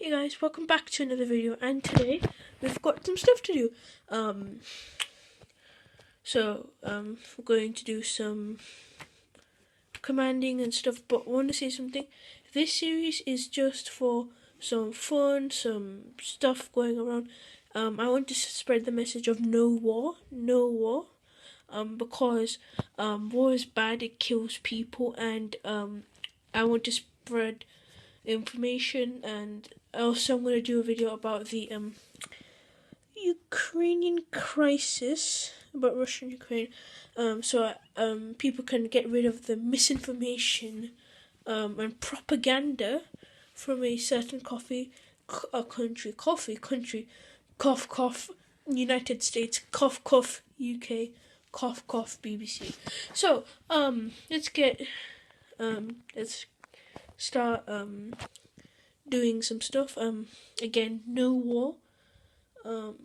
Hey guys, welcome back to another video, and today we've got some stuff to do. We're going to do some commanding and stuff, but I want to say something. This series is just for some fun, some stuff going around. I want to spread the message of no war, because war is bad, it kills people, and I want to spread information. And also I'm going to do a video about the Ukrainian crisis, about Russia and Ukraine, so people can get rid of the misinformation and propaganda from a certain country, cough cough, United States, cough cough, UK, cough cough, BBC. So let's start doing some stuff. Again, no war. So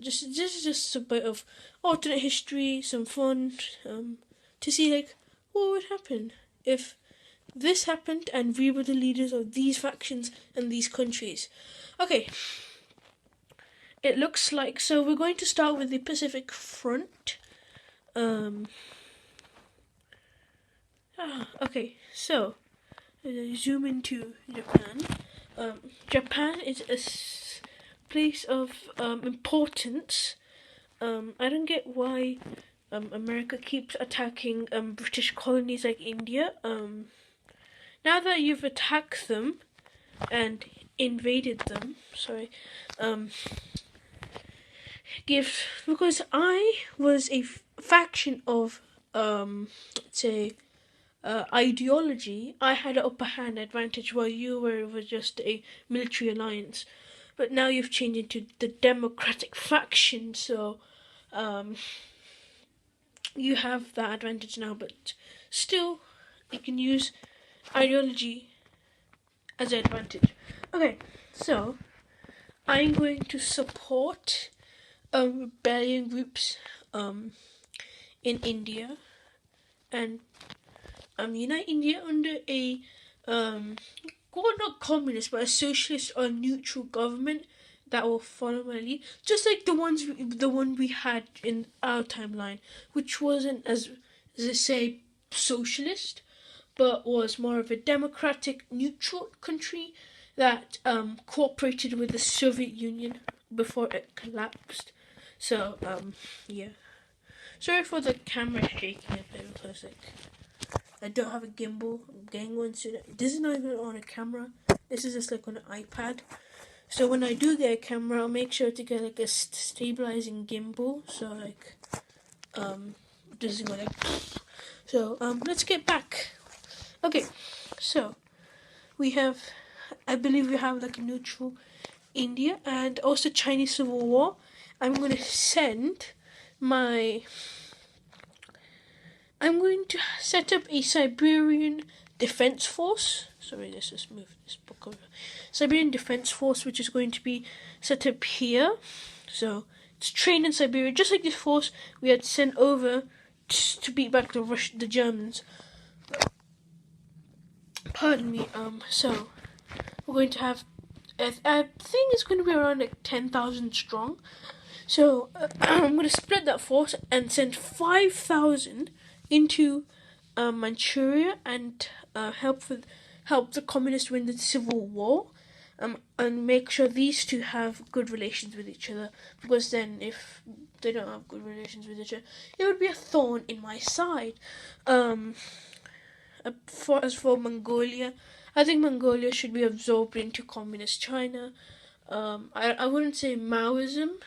this is just a bit of alternate history, some fun, to see like what would happen if this happened and we were the leaders of these factions and these countries. Okay. It looks like, so we're going to start with the Pacific Front. Okay, so zoom into Japan. Japan is a place of importance. I don't get why America keeps attacking British colonies like India. Now that you've attacked them and invaded them, because I was a faction of ideology, I had an upper hand advantage while you were just a military alliance. But now you've changed into the democratic faction, so you have that advantage now, but still you can use ideology as an advantage. Okay, so I'm going to support rebellion groups in India and unite India under a not communist but a socialist or neutral government that will follow my lead, just like the one we had in our timeline, which wasn't as I say socialist, but was more of a democratic neutral country that cooperated with the Soviet Union before it collapsed. So yeah, sorry for the camera shaking a bit because I don't have a gimbal. I'm getting one soon. This is not even on a camera. This is just like on an iPad. So when I do get a camera, I'll make sure to get like a stabilizing gimbal. So like, this is like. So let's get back. Okay, so I believe we have like a neutral India and also Chinese Civil War. I'm going to set up a Siberian Defense Force. Sorry, let's just move this book over. Siberian Defense Force, which is going to be set up here. So it's trained in Siberia, just like this force we had sent over to beat back the Germans. Pardon me. So we're going to have, I think it's going to be around like 10,000 strong. So I'm going to split that force and send 5,000 into Manchuria and help the communists win the civil war, and make sure these two have good relations with each other, because then if they don't have good relations with each other, it would be a thorn in my side. As for Mongolia, I think Mongolia should be absorbed into communist China. I wouldn't say Maoism,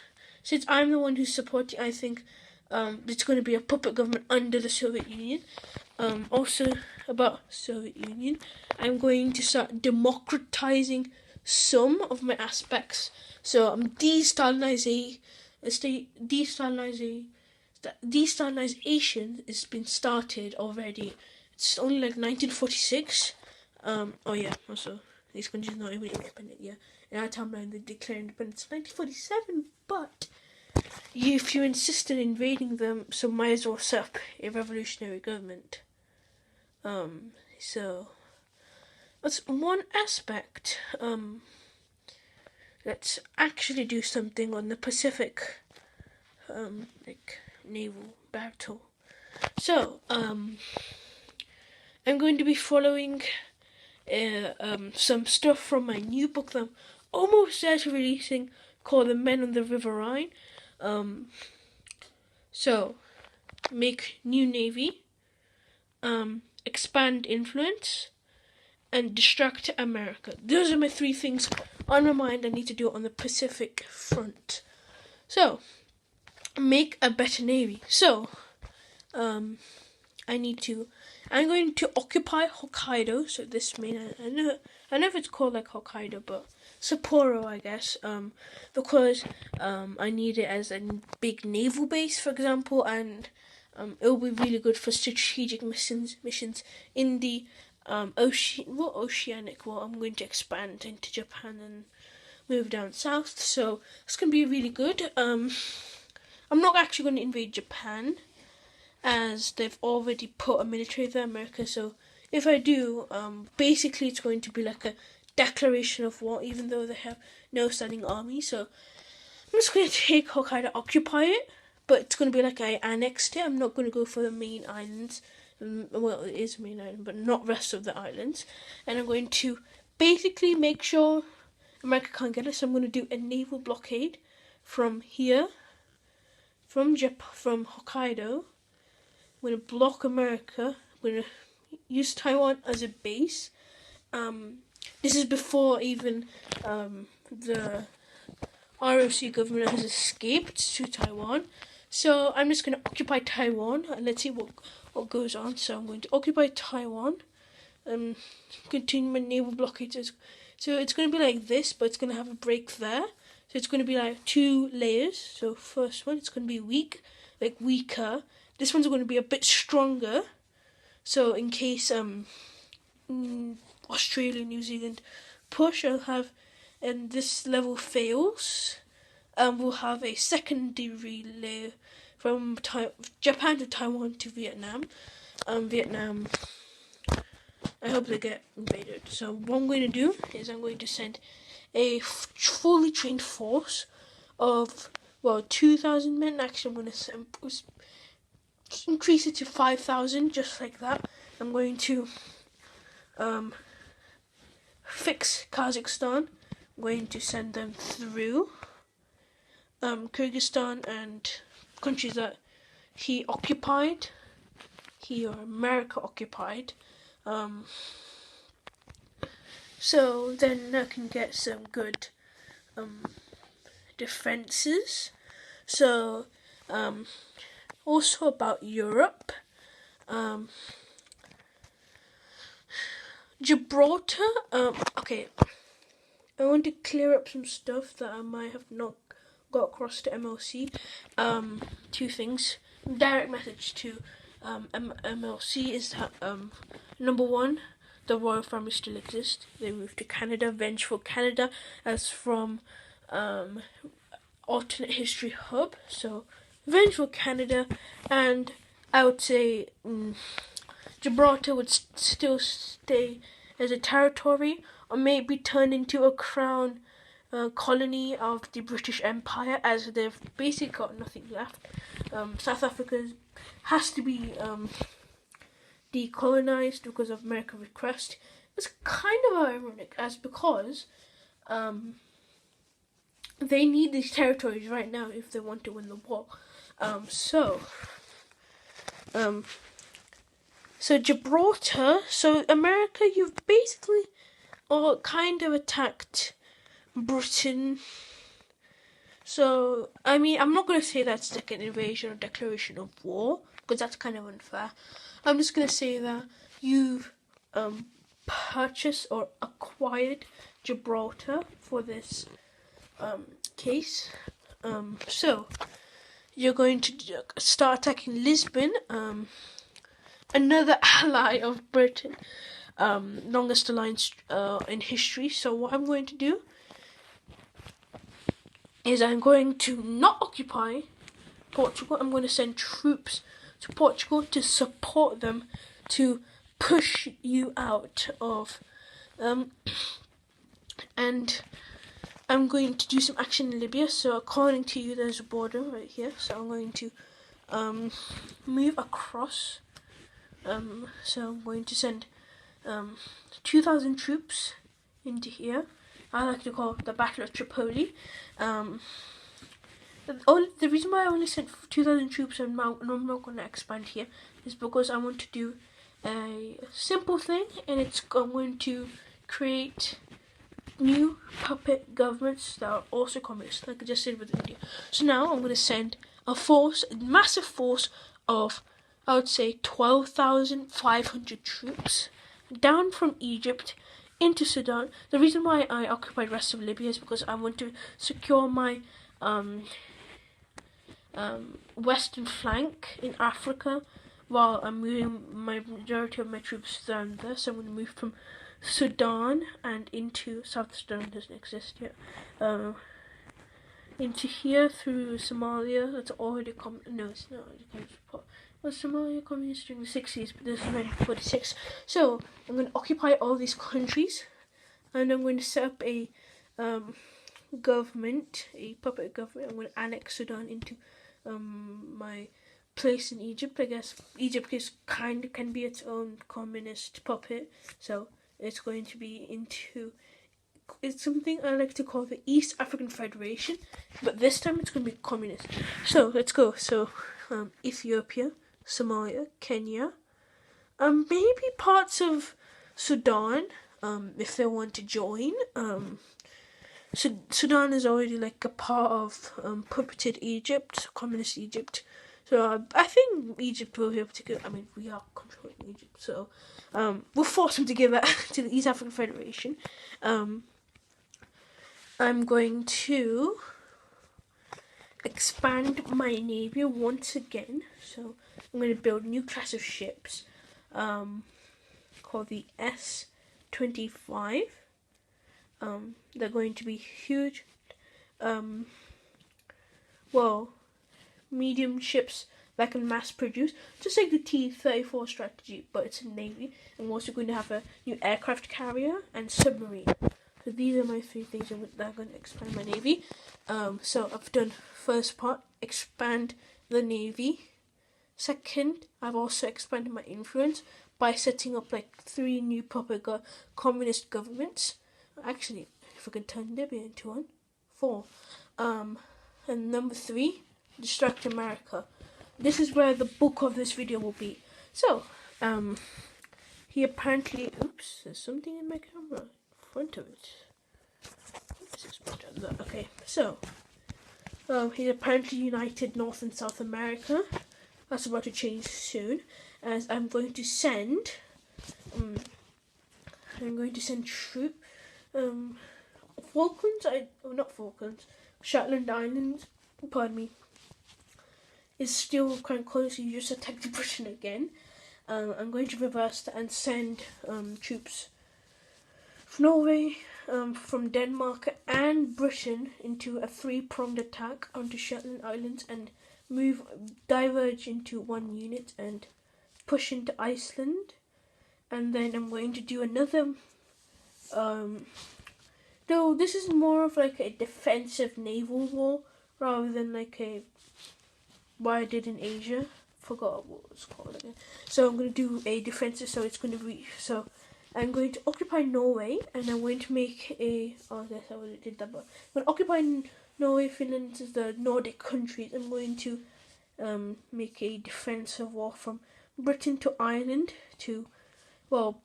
since I'm the one who's supporting. I think it's going to be a puppet government under the Soviet Union. Also about Soviet Union, I'm going to start democratizing some of my aspects. So de-Stalinization has been started already. It's only like 1946. Oh yeah, also these countries are not even independent yet. In our timeline they declared independence in 1947, but if you insist on invading them, so might as well set up a revolutionary government. So that's one aspect. let's actually do something on the Pacific, like naval battle. So, I'm going to be following some stuff from my new book that I'm almost there to releasing, called The Men on the River Rhine. So, make new navy, expand influence, and distract America. Those are my 3 things on my mind. I need to do it on the Pacific front. So, make a better navy. So, I'm going to occupy Hokkaido. So this main, I know if it's called like Hokkaido, but Sapporo, I guess. Because I need it as a big naval base, for example, and it'll be really good for strategic missions in the oceanic. Well, I'm going to expand into Japan and move down south, so it's going to be really good. I'm not actually going to invade Japan, as they've already put a military there, America. So if I do, basically it's going to be like a declaration of war, even though they have no standing army. So I'm just going to take Hokkaido, occupy it, but it's going to be like I annexed it. I'm not going to go for the main islands. Well, it is a main island, but not rest of the islands. And I'm going to basically make sure America can't get us. So I'm going to do a naval blockade from here, from Hokkaido. I'm going to block America. I'm going to use Taiwan as a base. This is before even the ROC government has escaped to Taiwan. So I'm just going to occupy Taiwan and let's see what goes on. So I'm going to occupy Taiwan. Continue my naval blockades. So it's going to be like this, but it's going to have a break there. So it's going to be like 2 layers. So first one, it's going to be weaker. This one's going to be a bit stronger. So in case Australia, New Zealand push, I'll have, and this level fails, we'll have a secondary layer from Japan to Taiwan to Vietnam. Vietnam, I hope they get invaded. So what I'm going to do is I'm going to send a fully trained force of 2,000 men. Actually, I'm going to increase it to 5,000, just like that. I'm going to fix Kazakhstan. I'm going to send them through Kyrgyzstan and countries that America occupied. So then I can get some good defenses. So also about Europe, Gibraltar. Okay, I want to clear up some stuff that I might have not got across to MLC. 2 things. Direct message to MLC is that number 1, the royal family still exists. They moved to Canada, Vengeful Canada, as from Alternate History Hub. So Vengeful Canada, and I would say Gibraltar would still stay as a territory, or maybe turn into a crown colony of the British Empire, as they've basically got nothing left. South Africa has to be decolonized because of American request. It's kind of ironic, as because they need these territories right now if they want to win the war. So Gibraltar, so America, you've basically kind of attacked Britain. So, I mean, I'm not going to say that's like an invasion or declaration of war, because that's kind of unfair. I'm just going to say that you've purchased or acquired Gibraltar for this case. So, you're going to start attacking Lisbon, another ally of Britain, longest alliance in history. So what I'm going to do is I'm going to not occupy Portugal. I'm going to send troops to Portugal to support them, to push you out of and I'm going to do some action in Libya. So according to you, there's a border right here. So I'm going to move across. So I'm going to send 2,000 troops into here. I like to call it the Battle of Tripoli. The reason why I only sent 2,000 troops and I'm not going to expand here is because I want to do a simple thing, and I'm going to create new puppet governments that are also communist, like I just did with India. So now I'm going to send a massive force of, I would say, 12,500 troops down from Egypt into Sudan. The reason why I occupied the rest of Libya is because I want to secure my western flank in Africa, while I'm moving my majority of my troops down there. So I'm going to move from Sudan and into South Sudan, doesn't exist yet, into here through Somalia. That's already no, it's not already communist. Was Somalia communist during the 60s, but this is 1946. So I'm going to occupy all these countries, and I'm going to set up a government, a puppet government. I'm going to annex Sudan into my place in Egypt. I guess Egypt can be its own communist puppet, so it's going to be it's something I like to call the East African Federation, but this time it's going to be communist. So let's go. So Ethiopia, Somalia, Kenya, maybe parts of Sudan, if they want to join. Sudan is already like a part of puppeted Egypt, communist Egypt. So I think Egypt will be able to go. I mean, we are controlling Egypt, so we'll force them to give that to the East African Federation. I'm going to expand my navy once again. So I'm going to build a new class of ships called the S-25. They're going to be huge, medium ships that can mass produce, just like the T-34 strategy, but it's a navy. I'm also going to have a new aircraft carrier and submarine. So these are my three things that are going to expand my navy. So I've done first part, expand the navy. Second, I've also expanded my influence by setting up like 3 new puppet communist governments. Actually, if I can turn Libya into one, 4. And number 3, distract America. This is where the bulk of this video will be. So, he apparently, oops, there's something in my camera in front of it. Okay, so, he apparently united North and South America. That's about to change soon, as I'm going to send troops. Shetland Islands, pardon me, is still quite close. You just attacked Britain again. I'm going to reverse that and send troops from Norway, from Denmark and Britain into a 3-pronged attack onto Shetland Islands and diverge into one unit and push into Iceland. And then I'm going to do another though this is more of like a defensive naval war rather than like what I did in Asia. Forgot what it was called again. So I'm going to do a defensive, so I'm going to occupy Norway, and I'm going to make that's how I did that, but I'm going to occupy Norway, Finland, the Nordic countries. I'm going to make a defensive war from Britain to Ireland to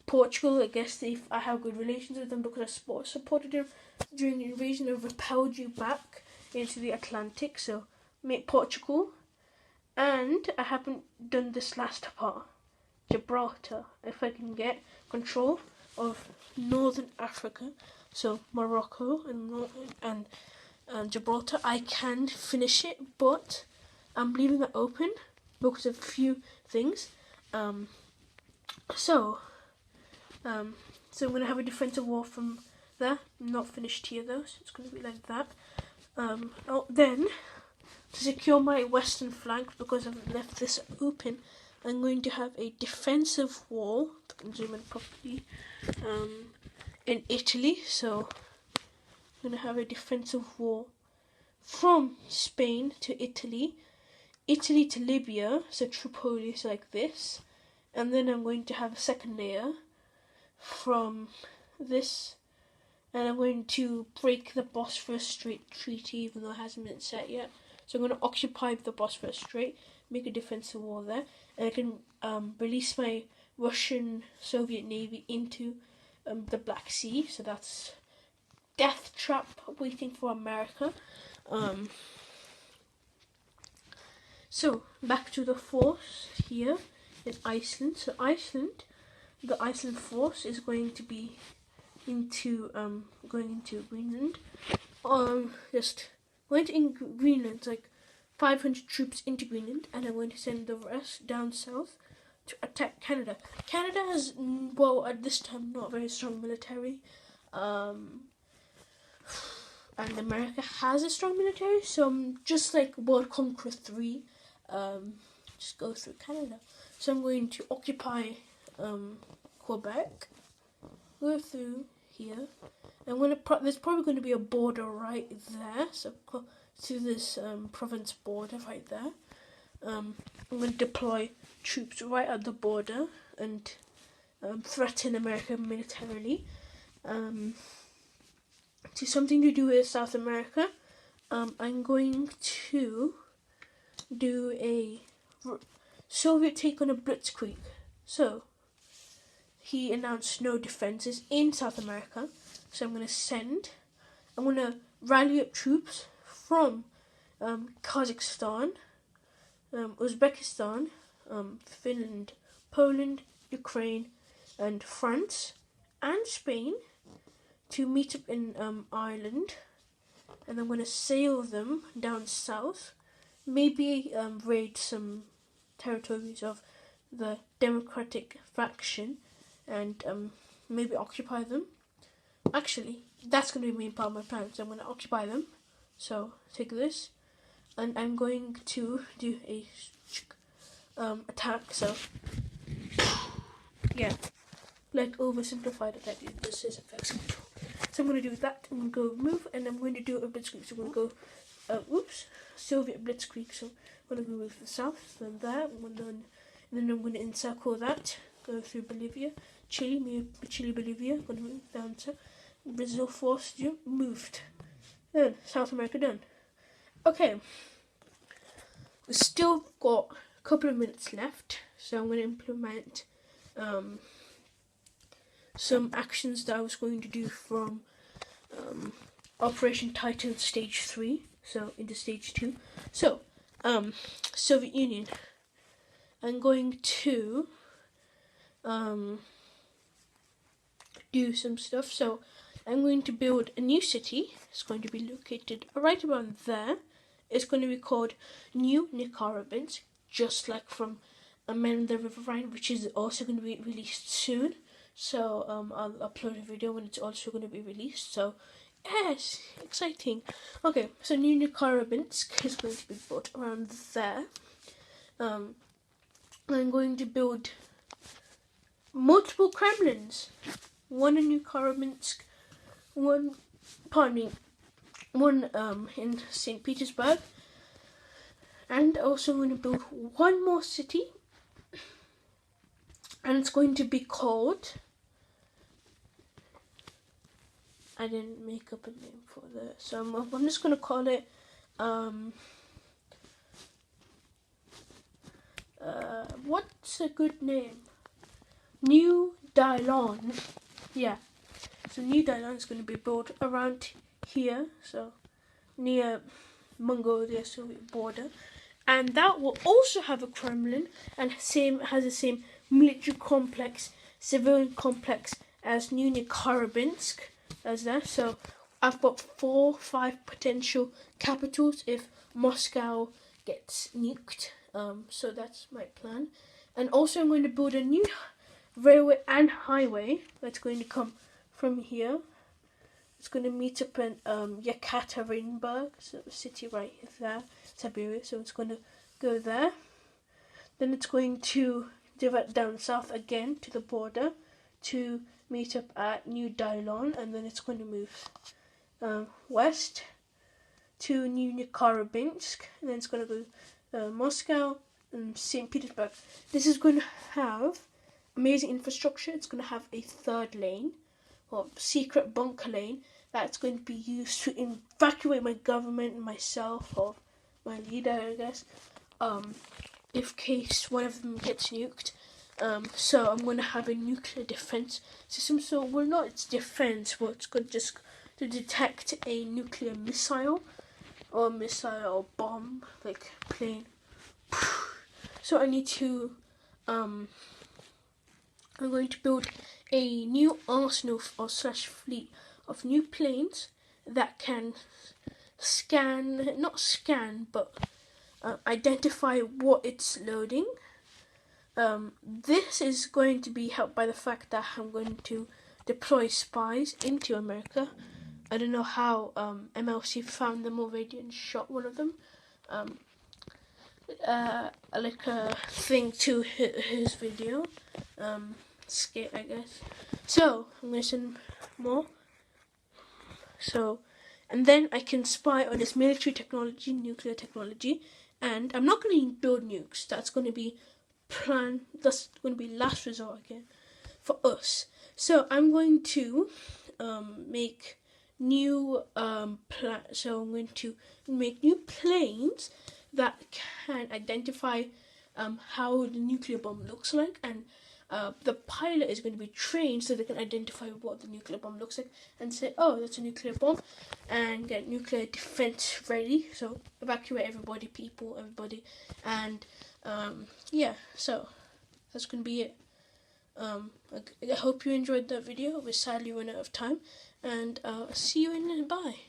Portugal. I guess if I have good relations with them because I supported them during the invasion and repelled you back into the Atlantic. So make Portugal, and I haven't done this last part, Gibraltar. If I can get control of Northern Africa, so Morocco and Gibraltar, I can finish it, but I'm leaving it open because of a few things. So I'm going to have a defensive war from there. I'm not finished here though, so it's going to be like that. Then, to secure my western flank, because I've left this open, I'm going to have a defensive wall, if I can zoom in properly, in Italy. So going to have a defensive wall from Spain to Italy, Italy to Libya, so Tripoli is like this, and then I'm going to have a second layer from this, and I'm going to break the Bosphorus Strait Treaty, even though it hasn't been set yet. So I'm going to occupy the Bosphorus Strait, make a defensive wall there, and I can release my Russian Soviet Navy into the Black Sea. So that's death trap waiting for America. So back to the force here in Iceland. So Iceland, the Iceland force is going to be going into Greenland. Just going to Greenland, like 500 troops into Greenland, and I'm going to send the rest down south to attack Canada. Canada has, well, at this time, not very strong military, and America has a strong military, so just like World Conqueror 3, just go through Canada. So I'm going to occupy Quebec, go through here. I'm going to there's probably going to be a border right there, so to this province border right there. I'm going to deploy troops right at the border and threaten America militarily. To something to do with South America, I'm going to do a Soviet take on a blitzkrieg. So he announced no defenses in South America, so I'm going to rally up troops from Kazakhstan, Uzbekistan, Finland, Poland, Ukraine, and France, and Spain to meet up in Ireland, and I'm going to sail them down south, maybe raid some territories of the Democratic faction, and maybe occupy them. Actually, that's going to be the main part of my plan, so I'm going to occupy them. So take this, and I'm going to do a attack. So yeah, like oversimplified attack. This is effects control. So I'm going to do that. I'm going to go move, and I'm going to do a blitzkrieg. So I'm going to go, Soviet blitzkrieg. So I'm going to go move to the south, then there, and then I'm going to encircle that. Go through Bolivia, Chile, Bolivia. I'm going to move down to Brazil. Forced you moved. Then South America done. Okay, we've still got a couple of minutes left, so I'm going to implement some actions that I was going to do from Operation Titan Stage 3, so into Stage 2. So, Soviet Union, I'm going to do some stuff. So I'm going to build a new city. It's going to be located right around there. It's going to be called New Nicaraguans, just like from Men in the River Rhine, which is also going to be released soon. So I'll upload a video when it's also going to be released. So yes, exciting. Okay, so New Nicaraguans is going to be built around there. I'm going to build multiple Kremlins. One in New Nicaraguans, one in St. Petersburg, and also I'm going to build one more city, and it's going to be called, I didn't make up a name for that, so I'm just going to call it what's a good name? New Dylon. Yeah, so New Dylon is going to be built around here, so near Mongolia Soviet border, and that will also have a Kremlin and has the same military complex, civilian complex as New Nicaraguans as that. So I've got 4-5 potential capitals if Moscow gets nuked. So that's my plan, and also I'm going to build a new railway and highway that's going to come from here. It's going to meet up in Yekaterinburg, so the city right there, Siberia. So it's going to go there. Then it's going to divert down south again to the border to meet up at New Dylon, and then it's going to move west to New Karabinsk, and then it's going to go Moscow and St. Petersburg. This is going to have amazing infrastructure. It's going to have a third lane, or secret bunker lane, that's going to be used to evacuate my government and myself, or my leader, I guess, if case one of them gets nuked. So I'm going to have a nuclear defense system. So we're not its defense, but it's good just to detect a nuclear missile or bomb, like plane. So I need to, I'm going to build a new arsenal or slash fleet of new planes that can but identify what it's loading. This is going to be helped by the fact that I'm going to deploy spies into America. I don't know how MLC found them already and shot one of them. Like a thing to his video. Skit, I guess. So I'm going to send more. So, and then I can spy on this military technology, nuclear technology, and I'm not going to build nukes. That's going to be that's going to be last resort again for us. So I'm going to make new so I'm going to make new planes that can identify how the nuclear bomb looks like, and the pilot is going to be trained so they can identify what the nuclear bomb looks like and say, oh, that's a nuclear bomb, and get nuclear defense ready. So evacuate everybody, and yeah, so that's going to be it. I hope you enjoyed that video. We're sadly running out of time, and see you in. Bye.